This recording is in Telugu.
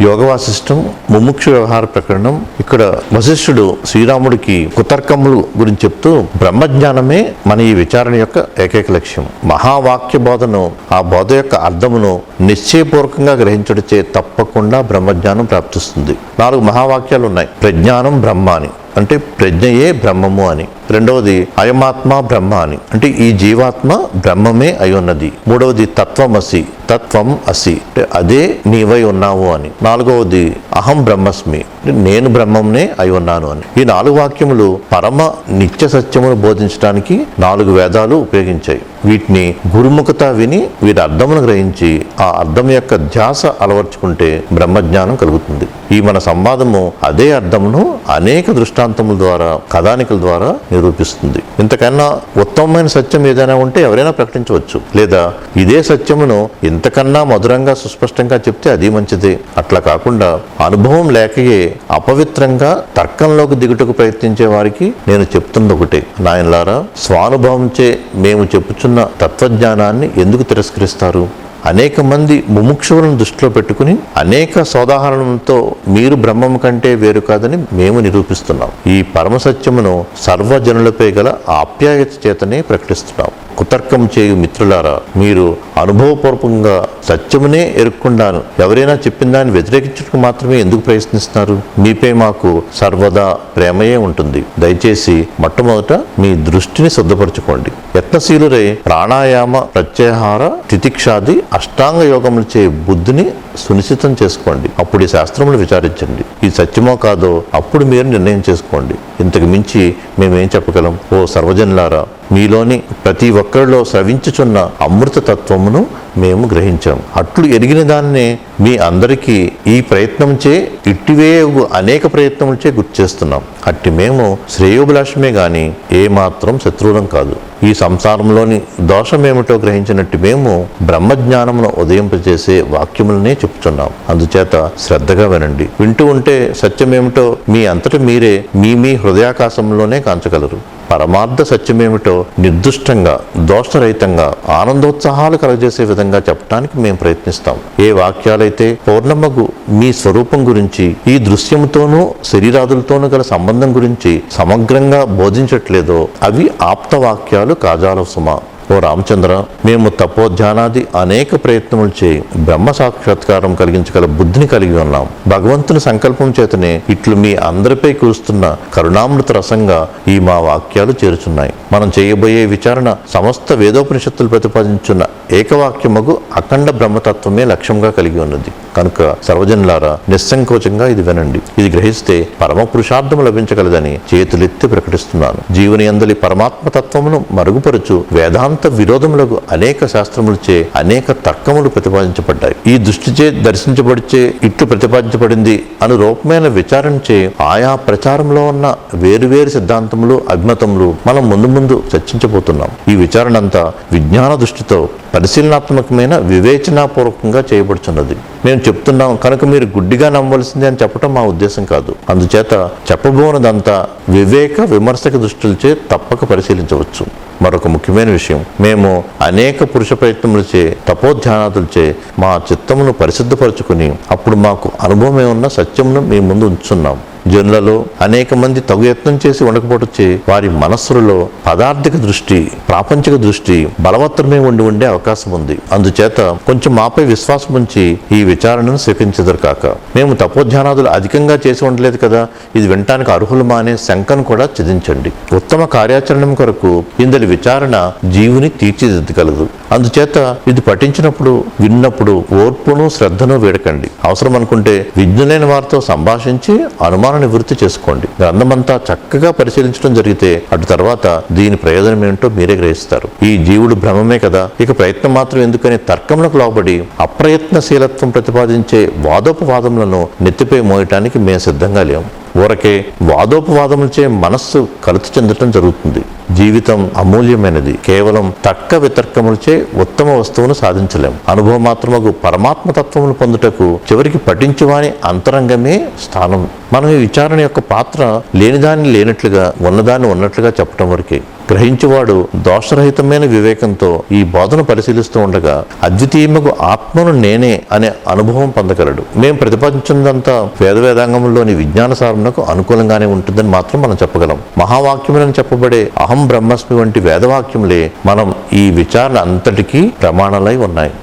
యోగ వాసిష్టం ముముక్షు వ్యవహార ప్రకరణం. ఇక్కడ వశిష్ఠుడు శ్రీరాముడికి కుతర్కములు గురించి చెప్తూ బ్రహ్మజ్ఞానమే మన ఈ విచారణ యొక్క ఏకైక లక్ష్యం. మహావాక్య బోధను, ఆ బోధ యొక్క అర్థమును నిశ్చయపూర్వకంగా గ్రహించడిచే తప్పకుండా బ్రహ్మజ్ఞానం ప్రాప్తిస్తుంది. 4 మహావాక్యాలు ఉన్నాయి. ప్రజ్ఞానం బ్రహ్మ అని, అంటే ప్రజ్ఞయే బ్రహ్మము అని. రెండవది అయమాత్మ బ్రహ్మ అని, అంటే ఈ జీవాత్మ బ్రహ్మమే అయి ఉన్నది. మూడవది తత్వమసి, తత్వం అసి, అంటే అదే నీవై ఉన్నావు అని. 4వది అహం బ్రహ్మస్మి, అంటే నేను బ్రహ్మంనే అయి ఉన్నాను అని. ఈ 4 వాక్యములు పరమ నిత్య సత్యమును బోధించడానికి 4 వేదాలు ఉపయోగించాయి. వీటిని గురుముఖత విని వీటి అర్థమును గ్రహించి ఆ అర్థం యొక్క ధ్యాస అలవర్చుకుంటే బ్రహ్మజ్ఞానం కలుగుతుంది. ఈ మన సంవాదము అదే అర్థమును అనేక దృష్టాంతముల ద్వారా, కథానికల ద్వారా నిరూపిస్తుంది. ఇంతకన్నా ఉత్తమమైన సత్యం ఏదైనా ఉంటే ఎవరైనా ప్రకటించవచ్చు, లేదా ఇదే సత్యమును ఇంతకన్నా మధురంగా సుస్పష్టంగా చెప్తే అది మంచిదే. అట్లా కాకుండా అనుభవం లేకయే అపవిత్రంగా తర్కంలోకి దిగుటకు ప్రయత్నించే వారికి నేను చెప్తున్నది ఒకటే, నాయనలారా, స్వానుభవంచే మేము చెప్పుచున్న తత్వజ్ఞానాన్ని ఎందుకు తిరస్కరిస్తారు? అనేక మంది ముముక్షువులను దృష్టిలో పెట్టుకుని అనేక సోదాహరణంతో మీరు బ్రహ్మం కంటే వేరు కాదని మేము నిరూపిస్తున్నాం. ఈ పరమసత్యమును సర్వజనులపై గల ఆప్యాయత చేతనే ప్రకటిస్తున్నాం. కుతర్కం చేయు మిత్రులారా, మీరు అనుభవపూర్వకంగా సత్యమునే ఎరుక్కుండాను ఎవరైనా చెప్పిన దాన్ని వ్యతిరేకించడానికి మాత్రమే ఎందుకు ప్రయత్నిస్తున్నారు? మీపై మాకు సర్వదా ప్రేమయే ఉంటుంది. దయచేసి మొట్టమొదట మీ దృష్టిని శుద్ధపరచుకోండి. యత్నశీలురై ప్రాణాయామ, ప్రత్యాహార, తితిక్షాది అష్టాంగ యోగములచే బుద్ధిని సునిశ్చితం చేసుకోండి. అప్పుడు ఈ శాస్త్రములు విచారించండి. ఇది సత్యమో కాదో అప్పుడు మీరు నిర్ణయం చేసుకోండి. ఇంతకు మించి మేమేం చెప్పగలం? ఓ సర్వజనులారా, మీలోని ప్రతి ఒక్కరిలో స్రవించుచున్న అమృత తత్వమును మేము గ్రహించాం. అట్లు ఎరిగిన దాన్నే మీ అందరికీ ఈ ప్రయత్నంచే, ఇట్టివే అనేక ప్రయత్నములచే గుర్తు చేస్తున్నాం. అట్టి మేము శ్రేయోభిలాషమే గాని ఏమాత్రం శత్రువులం కాదు. ఈ సంసారంలోని దోషమేమిటో గ్రహించినట్టు మేము బ్రహ్మజ్ఞానమును ఉదయింపజేసే వాక్యములనే చెప్తున్నాం. అందుచేత శ్రద్ధగా వినండి. వింటూ ఉంటే సత్యమేమిటో మీ అంతట మీరే మీ హృదయాకాశంలోనే కాంచగలరు. పరమార్థ సత్యమేమిటో నిర్దుష్టంగా, దోషరహితంగా, ఆనందోత్సాహాలు కలగజేసే విధంగా చెప్పడానికి మేము ప్రయత్నిస్తాం. ఏ వాక్యాలైతే పూర్ణమగు మీ స్వరూపం గురించి, ఈ దృశ్యముతోనూ శరీరాదులతోనూ గల సంబంధం గురించి సమగ్రంగా బోధించట్లేదో అవి ఆప్తవాక్యాలు కాజాలవు సుమా. ఓ రామచంద్ర, మేము తపోధ్యానాది అనేక ప్రయత్నములు చేయి బ్రహ్మ సాక్షాత్కారం కలిగించగల బుద్ధిని కలిగి ఉన్నాం. భగవంతుని సంకల్పం చేతనే ఇట్లు మీ అందరిపై కురుస్తున్న కరుణామృత రసంగా ఈ మా వాక్యాలు చేరుచున్నాయి. మనం చేయబోయే విచారణ సమస్త వేదోపనిషత్తులు ప్రతిపాదించున్న ఏకవాక్యమగు అఖండ బ్రహ్మతత్వమే లక్ష్యంగా కలిగి ఉన్నది. కనుక సర్వజనులారా, నిస్సంకోచంగా ఇది వినండి. ఇది గ్రహిస్తే పరమ పురుషార్థము లభించగలదని చేతులెత్తి ప్రకటిస్తున్నాను. జీవుని యందలి పరమాత్మతత్వమును మరుగుపరుచు వేదాంత విరోధములకు అనేక శాస్త్రములచే అనేక తర్కములు ప్రతిపాదించబడ్డాయి. ఈ దృష్టిచే దర్శించబడిచే ఇట్లు ప్రతిపాదించబడింది అను రూపమైన విచారణచే ఆయా ప్రచారంలో ఉన్న వేరువేరు సిద్ధాంతములు, అభిమతములు మనం ముందు చర్చించబోతున్నాం. ఈ విచారణ అంతా విజ్ఞాన దృష్టితో పరిశీలనాత్మకమైన వివేచనాపూర్వకంగా చేయబడుచున్నది. మేము చెప్తున్నాం కనుక మీరు గుడ్డిగా నమ్మవలసిందే అని చెప్పడం మా ఉద్దేశం కాదు. అందుచేత చెప్పబోనదంతా వివేక విమర్శక దృష్టిలచే తప్పక పరిశీలించవచ్చు. మరొక ముఖ్యమైన విషయం, మేము అనేక పురుష ప్రయత్నములచే, తపోధ్యానాదులచే మా చిత్తమును పరిశుద్ధపరచుకుని అప్పుడు మాకు అనుభవమే ఉన్న సత్యమును మీ ముందు ఉంచున్నాం. జనులలో అనేక మంది తగు యత్నం చేసి ఉండకపోవచ్చే వారి మనస్సులలో పదార్థిక దృష్టి, ప్రాపంచిక దృష్టి బలవత్తరమే ఉండే అవకాశం ఉంది. అందుచేత కొంచెం మాపై విశ్వాసం ఉంచి ఈ విచారణను స్వీకరించదురు కాక. మేము తపోధ్యానాదులు అధికంగా చేసి ఉండలేదు కదా, ఇది వినటానికి అర్హులమా అనే శంకను కూడా ఛేదించండి. ఉత్తమ కార్యాచరణ కొరకు ఇందలి విచారణ జీవుని తీర్చిదిద్దగలదు. అందుచేత ఇది పఠించినప్పుడు, విన్నప్పుడు ఓర్పును శ్రద్ధను వేడకండి. అవసరం అనుకుంటే విజ్ఞులైన వారితో సంభాషించి అనుమాన నివృత్తి చేసుకోండి. గ్రంథమంతా చక్కగా పరిశీలించడం జరిగితే అటు తర్వాత దీని ప్రయోజనం ఏంటో మీరే గ్రహిస్తారు. ఈ జీవుడు భ్రమమే కదా, ఇక ప్రయత్నం మాత్రం ఎందుకని తర్కములకు లోబడి అప్రయత్నశీలత్వం ప్రతిపాదించే వాదోపవాదములను నెత్తిపై మోయటానికి మేము సిద్ధంగా లేము. ఊరకే వాదోపవాదములచే మనస్సు కలుత చెందటం జరుగుతుంది. జీవితం అమూల్యమైనది. కేవలం తర్క వితర్కములచే ఉత్తమ వస్తువును సాధించలేం. అనుభవం మాత్రమగు పరమాత్మతత్వమును పొందుటకు చివరికి పఠించువాని అంతరంగమే స్థానం. మనం ఈ విచారణ యొక్క పాత్ర లేనిదాన్ని లేనట్లుగా, ఉన్నదాన్ని ఉన్నట్లుగా చెప్పటం వరకే. గ్రహించువాడు దోషరహితమైన వివేకంతో ఈ బోధను పరిశీలిస్తూ ఉండగా అద్వితీయముకు ఆత్మను నేనే అనే అనుభవం పొందగలడు. మేము ప్రతిపాదించినంతా వేదాంగంలోని విజ్ఞాన సాధనకు అనుకూలంగానే ఉంటుందని మాత్రం మనం చెప్పగలం. మహావాక్యములని చెప్పబడే అహం బ్రహ్మస్మి వంటి వేదవాక్యములే మనం ఈ విచారణ అంతటికీ ప్రమాణాలై ఉన్నాయి.